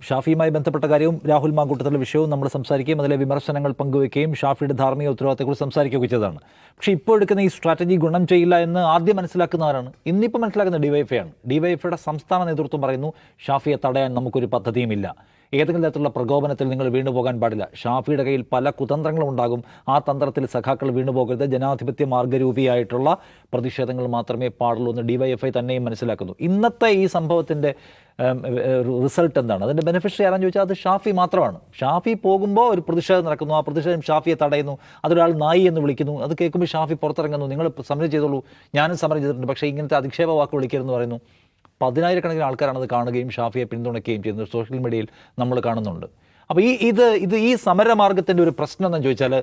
ഷാഫിയുമായി ബന്ധപ്പെട്ട കാര്യവും രാഹുൽ മാങ്കൂട്ടത്തിലെ വിഷയവും നമ്മൾ സംസാരിക്കുകയും അതിലെ വിമർശനങ്ങൾ പങ്കുവയ്ക്കുകയും ഷാഫിയുടെ ധാർമ്മിക ഉത്തരവാദിത്തത്തെക്കുറിച്ച് സംസാരിക്കുകയൊക്കെ ചെയ്തതാണ്. പക്ഷേ ഇപ്പോൾ എടുക്കുന്ന ഈ സ്ട്രാറ്റജി ഗുണം ചെയ്യില്ല എന്ന് ആദ്യം മനസ്സിലാക്കുന്നവരാണ്. ഇന്നിപ്പോൾ മനസ്സിലാക്കുന്ന ഡിവൈഎഫ്ഐയാണ്. ഡിവൈഎഫ്ഐയുടെ സംസ്ഥാന നേതൃത്വം പറയുന്നു ഷാഫിയെ തടയാൻ നമുക്കൊരു പദ്ധതിയുമില്ല, ഏതെങ്കിലും തരത്തിലുള്ള പ്രകോപനത്തിൽ നിങ്ങൾ വീണുപോകാൻ പാടില്ല, ഷാഫിയുടെ കയ്യിൽ പല കുതന്ത്രങ്ങളും ഉണ്ടാകും, ആ തന്ത്രത്തിൽ സഖാക്കൾ വീണുപോകരുത്, ജനാധിപത്യ മാർഗ്ഗരൂപിയായിട്ടുള്ള പ്രതിഷേധങ്ങൾ മാത്രമേ പാടുള്ളൂ എന്ന് ഡിവൈഎഫ്ഐ തന്നെയും മനസ്സിലാക്കുന്നു. ഇന്നത്തെ ഈ സംഭവത്തിൻ്റെ റിസൾട്ട് എന്താണ്? അതിൻ്റെ ബെനിഫിഷ്യറി ആരാന്ന് ചോദിച്ചാൽ അത് ഷാഫി മാത്രമാണ്. ഷാഫി പോകുമ്പോൾ ഒരു പ്രതിഷേധം നടക്കുന്നു, ആ പ്രതിഷേധം ഷാഫിയെ തടയുന്നു, അതൊരാൾ നായി എന്ന് വിളിക്കുന്നു, അത് കേൾക്കുമ്പോൾ ഷാഫി പുറത്തിറങ്ങുന്നു, നിങ്ങൾ സമരം ചെയ്തോളൂ, ഞാനും സമരം ചെയ്തിട്ടുണ്ട്, പക്ഷേ ഇങ്ങനത്തെ അധിക്ഷേപ വാക്ക് വിളിക്കരുതെന്ന് പറയുന്നു. 10,000-കണക്കിന് ആൾക്കാരാണത് കാണുകയും ഷാഫിയെ പിന്തുണയ്ക്കുകയും ചെയ്യുന്നത് സോഷ്യൽ മീഡിയയിൽ നമ്മൾ കാണുന്നുണ്ട്. അപ്പോൾ ഈ സമരമാർഗത്തിൻ്റെ ഒരു പ്രശ്നം എന്ന് ചോദിച്ചാൽ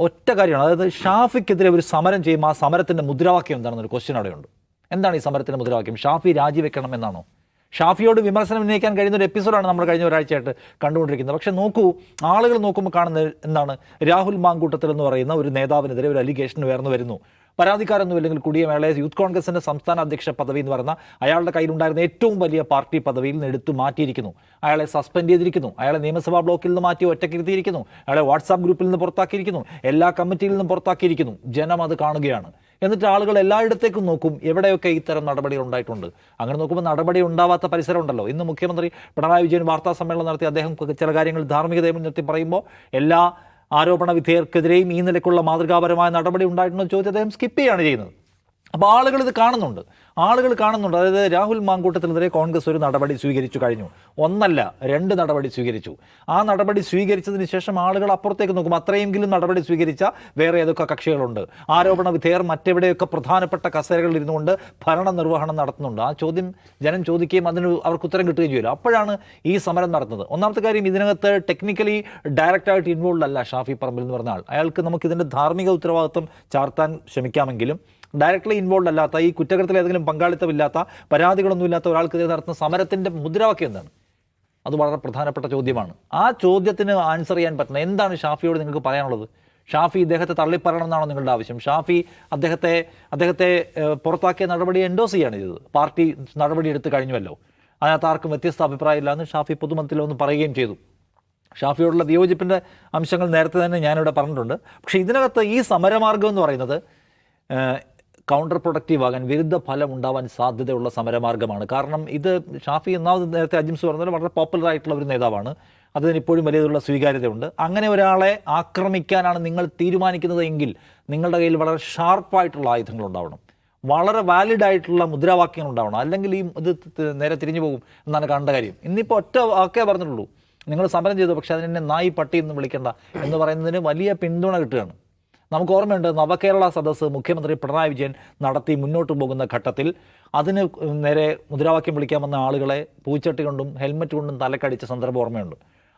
ഒറ്റ കാര്യമാണ്, അതായത് ഷാഫിക്കെതിരെ ഒരു സമരം ചെയ്യുമ്പോൾ ആ സമരത്തിൻ്റെ മുദ്രാവാക്യം എന്താണെന്നൊരു ക്വസ്റ്റ്യൻ അവിടെയുണ്ട്. എന്താണ് ഈ സമരത്തിൻ്റെ മുദ്രാവാക്യം? ഷാഫി രാജിവെക്കണം എന്നാണോ? ഷാഫിയോട് വിമർശനം ഉന്നയിക്കാൻ കഴിയുന്ന ഒരു എപ്പിസോഡാണ് നമ്മൾ കഴിഞ്ഞ ഒരാഴ്ചയായിട്ട് കണ്ടുകൊണ്ടിരിക്കുന്നത്. പക്ഷേ നോക്കൂ, ആളുകൾ നോക്കുമ്പോൾ കാണുന്നത് എന്താണ്? രാഹുൽ മാങ്കൂട്ടത്തിൽ എന്ന് പറയുന്ന ഒരു നേതാവിനെതിരെ ഒരു അലിഗേഷൻ ഉയർന്നു വരുന്നു. പരാതിക്കാരൊന്നുമില്ലെങ്കിൽ കുടിയമേളയെ യൂത്ത് കോൺഗ്രസിൻ്റെ സംസ്ഥാന അധ്യക്ഷ പദവി എന്ന് പറയുന്ന അയാളുടെ കയ്യിലുണ്ടായിരുന്ന ഏറ്റവും വലിയ പാർട്ടി പദവിയിൽ നിന്ന് എടുത്തു മാറ്റിയിരിക്കുന്നു. അയാളെ സസ്പെൻഡ് ചെയ്തിരിക്കുന്നു, അയാളെ നിയമസഭാ ബ്ലോക്കിൽ നിന്ന് മാറ്റി ഒറ്റക്കിരുത്തിയിരിക്കുന്നു, അയാളെ വാട്സാപ്പ് ഗ്രൂപ്പിൽ നിന്ന് പുറത്താക്കിയിരിക്കുന്നു, എല്ലാ കമ്മിറ്റിയിൽ നിന്നും പുറത്താക്കിയിരിക്കുന്നു. ജനം അത് കാണുകയാണ്. എന്നിട്ട് ആളുകൾ എല്ലായിടത്തേക്കും നോക്കും എവിടെയൊക്കെ ഇത്തരം നടപടികൾ ഉണ്ടായിട്ടുണ്ട്. അങ്ങനെ നോക്കുമ്പോൾ നടപടി ഉണ്ടാവാത്ത പരിസരം ഉണ്ടല്ലോ. ഇന്ന് മുഖ്യമന്ത്രി പിണറായി വിജയൻ വാർത്താ സമ്മേളനം നടത്തി അദ്ദേഹം ചില കാര്യങ്ങൾ ധാർമ്മികതയെ മുൻനിർത്തി പറയുമ്പോൾ എല്ലാ ആരോപണ വിധേയർക്കെതിരെയും ഈ നിലയ്ക്കുള്ള മാതൃകാപരമായ നടപടി ഉണ്ടായിട്ടുണ്ടോ ചോദിച്ച് അദ്ദേഹം സ്കിപ്പ് ചെയ്യുകയാണ് ചെയ്യുന്നത്. അപ്പോൾ ആളുകൾ ഇത് കാണുന്നുണ്ട്. അതായത് രാഹുൽ മാങ്കൂട്ടത്തിനെതിരെ കോൺഗ്രസ് ഒരു നടപടി സ്വീകരിച്ചു കഴിഞ്ഞു. 1 2 നടപടി സ്വീകരിച്ചു. ആ നടപടി സ്വീകരിച്ചതിന് ശേഷം ആളുകൾ അപ്പുറത്തേക്ക് നോക്കും, അത്രയെങ്കിലും നടപടി സ്വീകരിച്ച വേറെ ഏതൊക്കെ കക്ഷികളുണ്ട്, ആരോപണ വിധേയർ മറ്റെവിടെയൊക്കെ പ്രധാനപ്പെട്ട കസേരകളിൽ ഇരുന്നുകൊണ്ട് ഭരണ നിർവഹണം നടത്തുന്നുണ്ട്. ആ ചോദ്യം ജനം ചോദിക്കുകയും അതിന് അവർക്ക് ഉത്തരം കിട്ടുകയും ചെയ്യില്ല. അപ്പോഴാണ് ഈ സമരം നടത്തുന്നത്. ഒന്നാമത്തെ കാര്യം, ഇതിനകത്ത് ടെക്നിക്കലി ഡയറക്റ്റായിട്ട് ഇൻവോൾവ് അല്ല ഷാഫി പറമ്പിൽ എന്ന് പറഞ്ഞ ആൾ. അയാൾക്ക് നമുക്കിതിൻ്റെ ധാർമ്മിക ഉത്തരവാദിത്വം ചാർത്താൻ ശ്രമിക്കാമെങ്കിലും ഡയറക്റ്റ്ലി ഇൻവോൾവ് അല്ലാത്ത, ഈ കുറ്റകൃത്യത്തിൽ ഏതെങ്കിലും പങ്കാളിത്തമില്ലാത്ത, പരാതികളൊന്നുമില്ലാത്ത ഒരാൾക്കെതിരെ നടത്തുന്ന സമരത്തിൻ്റെ മുദ്രാവാക്യം എന്താണ്? അത് വളരെ പ്രധാനപ്പെട്ട ചോദ്യമാണ്. ആ ചോദ്യത്തിന് ആൻസർ ചെയ്യാൻ പറ്റുന്ന എന്താണ് ഷാഫിയോട് നിങ്ങൾക്ക് പറയാനുള്ളത്? ഷാഫി ഇദ്ദേഹത്തെ തള്ളിപ്പറയണമെന്നാണോ നിങ്ങളുടെ ആവശ്യം? ഷാഫി അദ്ദേഹത്തെ പുറത്താക്കിയ നടപടി എൻഡോസ് ചെയ്യുകയാണ് ചെയ്തത്. പാർട്ടി നടപടി എടുത്തു കഴിഞ്ഞുവല്ലോ, അതിനകത്ത് ആർക്കും വ്യത്യസ്ത അഭിപ്രായമില്ല എന്ന് ഷാഫി പൊതുമത്തിലൊന്ന് പറയുകയും ചെയ്തു. ഷാഫിയോടുള്ള വിയോജിപ്പിൻ്റെ അംശങ്ങൾ നേരത്തെ തന്നെ ഞാനിവിടെ പറഞ്ഞിട്ടുണ്ട്. പക്ഷേ ഇതിനകത്ത് ഈ സമരമാർഗം എന്ന് പറയുന്നത് കൗണ്ടർ പ്രൊഡക്റ്റീവ് ആകാൻ, വിരുദ്ധ ഫലം ഉണ്ടാവാൻ സാധ്യതയുള്ള സമരമാർഗ്ഗമാണ്. കാരണം ഇത് ഷാഫി നേരത്തെ അജിംസ് പറഞ്ഞാൽ വളരെ പോപ്പുലർ ആയിട്ടുള്ള ഒരു നേതാവാണ്, അതിനിപ്പോഴും വലിയതുള്ള സ്വീകാര്യതയുണ്ട്. അങ്ങനെ ഒരാളെ ആക്രമിക്കാനാണ് നിങ്ങൾ തീരുമാനിക്കുന്നത് എങ്കിൽ നിങ്ങളുടെ കയ്യിൽ വളരെ ഷാർപ്പായിട്ടുള്ള ആയുധങ്ങൾ ഉണ്ടാവണം, വളരെ വാലിഡ് ആയിട്ടുള്ള മുദ്രാവാക്യങ്ങൾ ഉണ്ടാവണം. അല്ലെങ്കിൽ ഈ ഇത് നേരെ തിരിഞ്ഞു പോകും എന്നാണ് കാണേണ്ട കാര്യം. ഇന്നിപ്പോൾ ഒറ്റ വാക്കേ പറഞ്ഞിട്ടുള്ളൂ, നിങ്ങൾ സമരം ചെയ്തു, പക്ഷേ അതിനെ നായി പട്ടി എന്ന് വിളിക്കേണ്ട എന്ന് പറയുന്നതിന് വലിയ പിന്തുണ കിട്ടുകയാണ്. നമുക്ക് ഓർമ്മയുണ്ട്, നവകേരള സദസ്സ് മുഖ്യമന്ത്രി പിണറായി വിജയൻ നടത്തി മുന്നോട്ട് പോകുന്ന ഘട്ടത്തിൽ അതിന് നേരെ മുദ്രാവാക്യം വിളിക്കാമെന്ന ആളുകളെ പൂച്ചട്ടി കൊണ്ടും ഹെൽമറ്റ് കൊണ്ടും തലക്കടിച്ച സന്ദർഭം ഓർമ്മയുണ്ട്.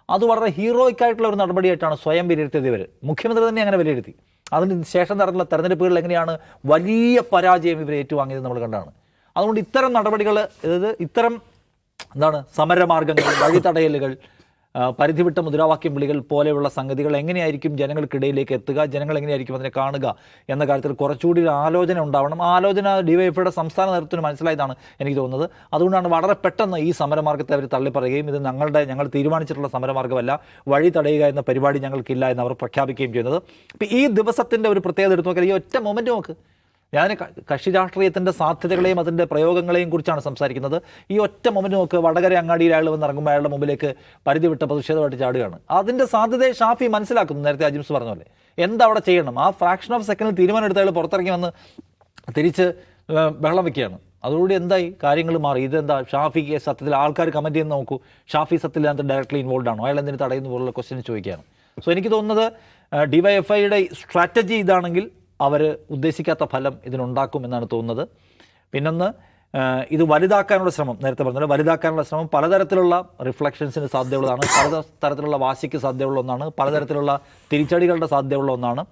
അത് വളരെ ഹീറോയിക്കായിട്ടുള്ള ഒരു നടപടിയായിട്ടാണ് സ്വയം വിലയിരുത്തിയത് ഇവർ. മുഖ്യമന്ത്രി തന്നെ അങ്ങനെ വിലയിരുത്തി. അതിന് ശേഷം നടന്ന തെരഞ്ഞെടുപ്പുകളിൽ എങ്ങനെയാണ് വലിയ പരാജയം ഇവർ ഏറ്റുവാങ്ങിയത് നമ്മൾ കണ്ടാണ്. അതുകൊണ്ട് ഇത്തരം നടപടികൾ, അതായത് ഇത്തരം സമരമാർഗ്ഗങ്ങൾ, വഴിതടയലുകൾ, പരിധിവിട്ട മുദ്രാവാക്യം വിളികൾ പോലെയുള്ള സംഗതികൾ എങ്ങനെയായിരിക്കും ജനങ്ങൾക്കിടയിലേക്ക് എത്തുക, ജനങ്ങൾ എങ്ങനെയായിരിക്കും അതിനെ കാണുക എന്ന കാര്യത്തിൽ കുറച്ചുകൂടി ഒരു ആലോചന ഉണ്ടാവണം. ആ ആലോചന ഡിവൈഎഫ്ഐയുടെ സംസ്ഥാന നേതൃത്വത്തിന് മനസ്സിലായതാണ് എനിക്ക് തോന്നുന്നത്. അതുകൊണ്ടാണ് വളരെ പെട്ടെന്ന് ഈ സമരമാർഗ്ഗത്തെ അവർ തള്ളിപ്പറയുകയും ഇത് ഞങ്ങൾ തീരുമാനിച്ചിട്ടുള്ള സമരമാർഗ്ഗമല്ല, വഴി തടയുക എന്ന പരിപാടി ഞങ്ങൾക്കില്ല എന്ന് അവർ പ്രഖ്യാപിക്കുകയും ചെയ്യുന്നത്. അപ്പോൾ ഈ ദിവസത്തിൻ്റെ ഒരു പ്രത്യേകത എടുത്തു നോക്കിയാൽ ഈ ഒറ്റ മൊമെൻ്റ് നോക്ക്. ഞാൻ കക്ഷി രാഷ്ട്രീയത്തിൻ്റെ സാധ്യതകളെയും അതിൻ്റെ പ്രയോഗങ്ങളെയും കുറിച്ചാണ് സംസാരിക്കുന്നത്. ഈ ഒറ്റ മൊമെൻ്റ് നോക്ക്, വടകര അങ്ങാടിയിൽ അയാൾ വന്ന് ഇറങ്ങുമ്പോൾ അയാളുടെ മുമ്പിലേക്ക് പരിധി വിട്ട പ്രതിഷേധമായിട്ട് ചാടുകയാണ്. അതിൻ്റെ സാധ്യതയെ ഷാഫി മനസ്സിലാക്കുന്നു. നേരത്തെ അജിംസ് പറഞ്ഞ പോലെ എന്താ അവിടെ ചെയ്യണം, ആ ഫ്രാക്ഷൻ ഓഫ് സെക്കൻഡിൽ തീരുമാനം എടുത്ത അയാൾ പുറത്തിറങ്ങി വന്ന് തിരിച്ച് ബഹളം വയ്ക്കുകയാണ്. അതോടുകൂടി എന്തായി, കാര്യങ്ങൾ മാറി. ഇതെന്താ ഷാഫിക്ക് സത്യത്തിൽ ആൾക്കാർ കമൻറ്റ് ചെയ്യുന്ന നോക്കൂ, ഷാഫി സത്യത്തിൽ അതിനകത്ത് ഡയറക്റ്റ്ലി ഇൻവോൾവ് ആണോ, അയാൾ എന്തിനു തടയുന്നു പോലുള്ള ക്വസ്റ്റ്യൻ ചോദിക്കുകയാണ്. സോ എനിക്ക് തോന്നുന്നത് ഡിവൈഎഫ്ഐയുടെ സ്ട്രാറ്റജി ഇതാണെങ്കിൽ അവർ ഉദ്ദേശിക്കാത്ത ഫലം ഇതിനുണ്ടാക്കും എന്നാണ് തോന്നുന്നത്. പിന്നൊന്ന്, ഇത് വലുതാക്കാനുള്ള ശ്രമം, നേരത്തെ പറഞ്ഞാൽ വലുതാക്കാനുള്ള ശ്രമം പലതരത്തിലുള്ള റിഫ്ലക്ഷൻസിന് സാധ്യതയുള്ളതാണ്, പലതരത്തിലുള്ള വാശിക്ക് സാധ്യതയുള്ള ഒന്നാണ്, പലതരത്തിലുള്ള തിരിച്ചടികളുടെ സാധ്യതയുള്ള ഒന്നാണ്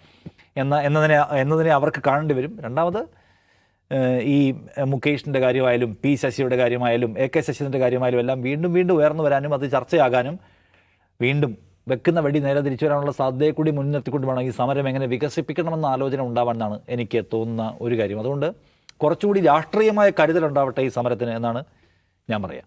എന്നതിനെ അവർക്ക് കാണേണ്ടി വരും. രണ്ടാമത്, ഈ മുകേഷിൻ്റെ കാര്യമായാലും പി ശശിയുടെ കാര്യമായാലും AK ശശീന്ദ്രൻ്റെ കാര്യമായാലും എല്ലാം വീണ്ടും ഉയർന്നു വരാനും അത് ചർച്ചയാകാനും വീണ്ടും വെക്കുന്ന വെടി നേരെ തിരിച്ചു വരാനുള്ള സാധ്യതയെ കൂടി മുൻനിർത്തിക്കൊണ്ട് വേണം ഈ സമരം എങ്ങനെ വികസിപ്പിക്കണമെന്ന ആലോചന ഉണ്ടാവാമെന്നാണ് എനിക്ക് തോന്നുന്ന ഒരു കാര്യം. അതുകൊണ്ട് കുറച്ചുകൂടി രാഷ്ട്രീയമായ കരുതലുണ്ടാവട്ടെ ഈ സമരത്തിന് എന്നാണ് ഞാൻ പറയുക.